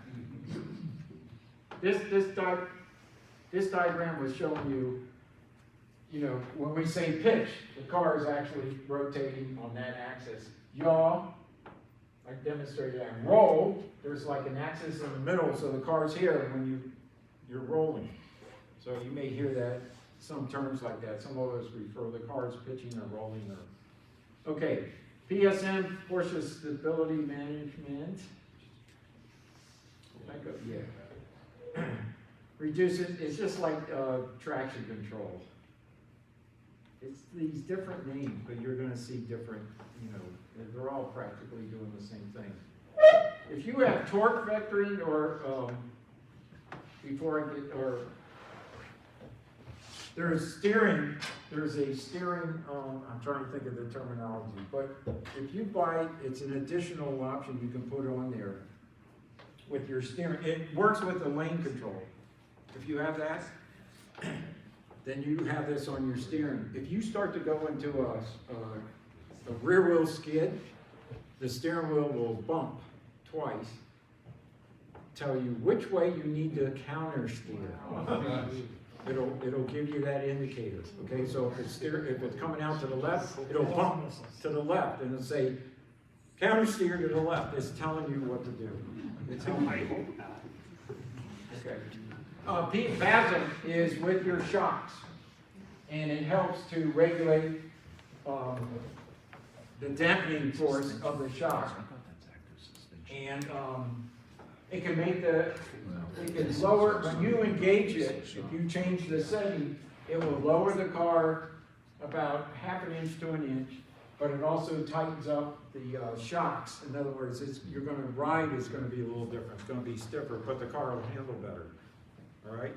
This diagram was showing you, when we say pitch, the car is actually rotating on that axis. Yaw, I demonstrated that. Roll, there's like an axis in the middle, so the car's here when you're rolling. So you may hear that, some terms like that. Some of us refer the car's pitching or rolling. Okay, PSM, Porsche Stability Management. Back up, yeah. Reduces, it's just like traction control. It's these different names, but you're gonna see different, they're all practically doing the same thing. If you have torque vectoring there's a steering, I'm trying to think of the terminology, but if you buy, it's an additional option you can put on there with your steering. It works with the lane control. If you have that, then you have this on your steering. If you start to go into a rear wheel skid, the steering wheel will bump twice, tell you which way you need to counter steer. It'll give you that indicator. Okay, so if it's coming out to the left, it'll bump to the left and it'll say counter steer to the left. It's telling you what to do. It's telling you. Okay. PASM is with your shocks, and it helps to regulate the dampening force of the shock. And it can make it can lower, when you engage it, if you change the setting, it will lower the car about ½ an inch to an inch, but it also tightens up the shocks. In other words, you're going to ride is going to be a little different. It's going to be stiffer, but the car will handle better. All right?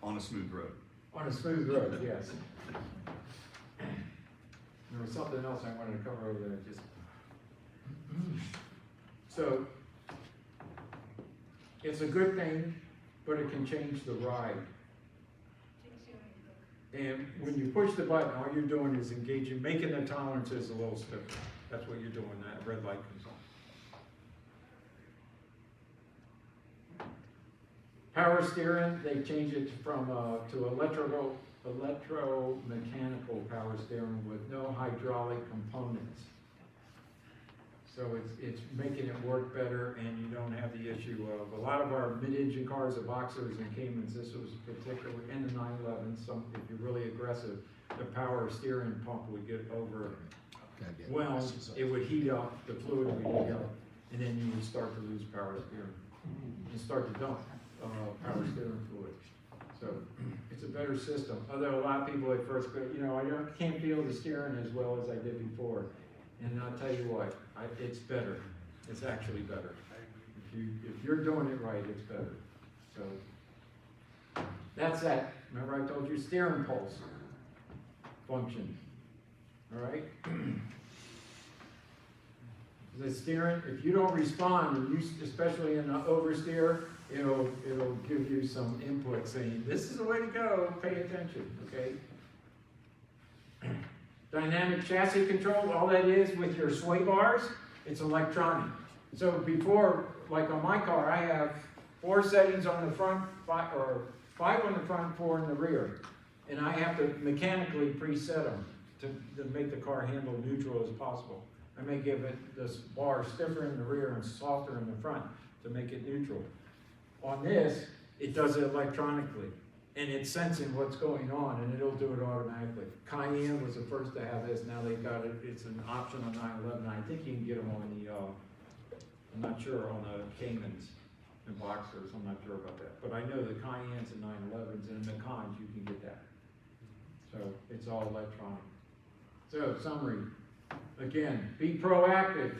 On a smooth road. On a smooth road, yes. There was something else I wanted to cover over there. So, it's a good thing, but it can change the ride. And when you push the button, all you're doing is engaging, making the tolerances a little stiffer. That's what you're doing, that red light comes on. Power steering, they changed it from to electromechanical power steering with no hydraulic components. So it's making it work better, and you don't have the issue of a lot of our mid-engine cars, the Boxers and Caymans. This was particularly in the 911. If you're really aggressive, the power steering pump would get overwhelmed. It would heat up, the fluid would heat up, and then you would start to lose power steering and start to dump power steering fluid. So it's a better system. Although a lot of people at first go, I can't feel the steering as well as I did before. And I'll tell you what, it's better. It's actually better. If you're doing it right, it's better. So that's that. Remember I told you steering pulse function. All right? The steering, if you don't respond, or you, especially in the oversteer, it'll give you some input saying, this is the way to go, pay attention, okay? Dynamic chassis control, all that is with your sway bars, it's electronic. So before, like on my car, I have 4 settings on the front, 5 on the front, 4 in the rear. And I have to mechanically preset them to make the car handle neutral as possible. I may give it this bar stiffer in the rear and softer in the front to make it neutral. On this, it does it electronically, and it's sensing what's going on, and it'll do it automatically. Cayenne was the first to have this, now they've got it, it's an option on 911. I think you can get them on the, I'm not sure, on the Caymans and Boxers, I'm not sure about that. But I know the Cayennes and 911s and the Macans, you can get that. So it's all electronic. So, summary. Again, be proactive.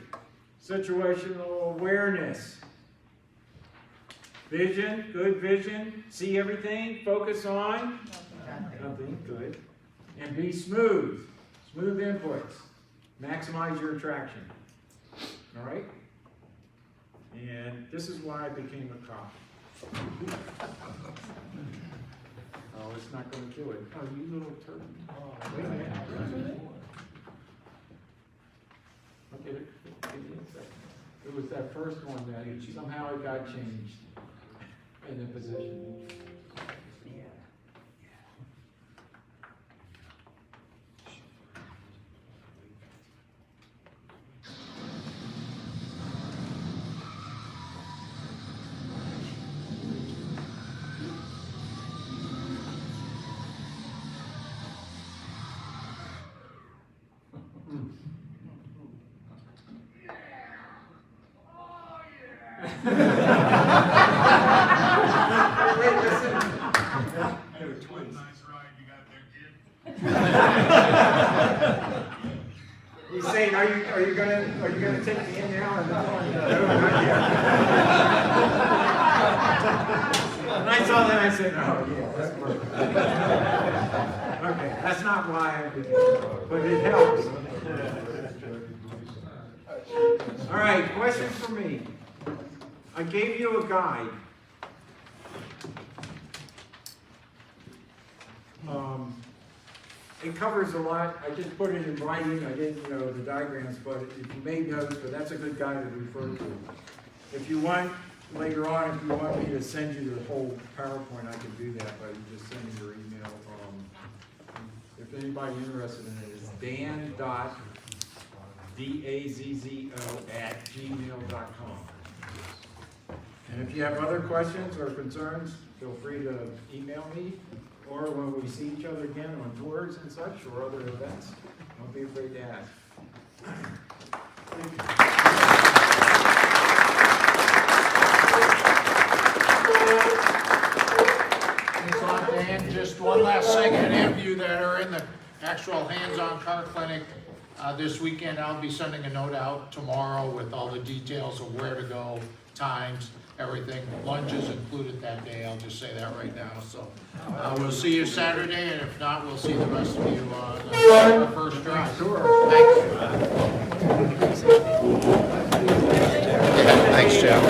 Situational awareness. Vision, good vision. See everything, focus on nothing, good. And be smooth. Smooth inputs. Maximize your traction. All right? And this is why I became a cop. Oh, it's not going to do it. Oh, you little turd. Oh, wait a minute. Okay, give me a second. It was that first one that somehow it got changed in the position. He's saying, are you gonna take me in now or not? No, not yet. When I saw that, I said, oh yeah, that's perfect. Okay, that's not why I did it, but it helps. All right, questions for me. I gave you a guide. It covers a lot. I just put it in writing. I didn't, the diagrams, but if you made notes, but that's a good guide to refer to. If you want, later on, if you want me to send you the whole PowerPoint, I can do that by just sending your email. If anybody's interested in it, it's dan.dazzo@gmail.com. And if you have other questions or concerns, feel free to email me, or when we see each other again on tours and such, or other events, don't be afraid to ask. Thank you. Thanks a lot, Dan. Just one last thing, any of you that are in the actual hands-on car clinic this weekend, I'll be sending a note out tomorrow with all the details of where to go, times, everything. Lunch is included that day, I'll just say that right now. So we'll see you Saturday, and if not, we'll see the rest of you on the first drive. Thanks. Thanks, Jeff.